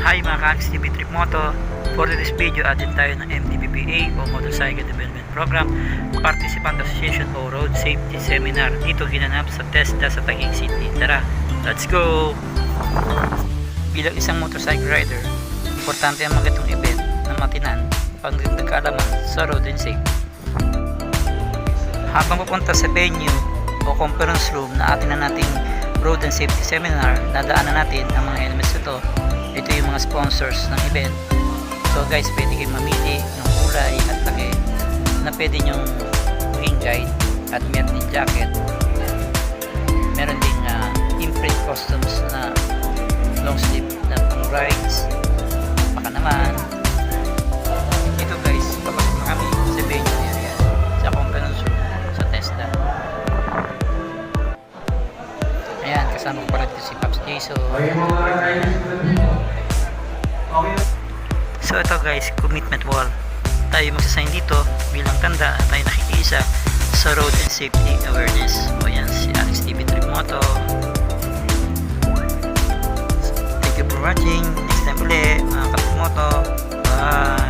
Hi mga ka-Alex TV Trip Moto. For this video, added tayo ng MTBPA o Motorcycle Development Program Participant Association o Road Safety Seminar. Dito ginanap sa TESDA sa Taguig City. Tara, let's go! Bilang isang motorcycle rider, importante ang magatong event na matinan pang nagkaalaman sa road and safety. Habang pupunta sa venue o conference room na atin na nating road and safety seminar, nadaanan natin ang mga elements nito. Ito yung mga sponsors ng event. So guys, pwede kayong mamili ng kulay at laki na pwede nyong maging guide, at meron din jacket, meron din imprint customs na long sleeve na pang rides. Baka naman ito guys, papasok na kami sa venue area, sa conference room sa TESDA. Ayan, kasama ko pala dito si Pops Jason. So ito guys, commitment wall. Tayo magsasign dito bilang tanda na tayo nakikiisa sa road and safety awareness. O yan, si Alex TV Trip Moto. Thank you for watching. Next time ulit mga Trip Moto. Bye!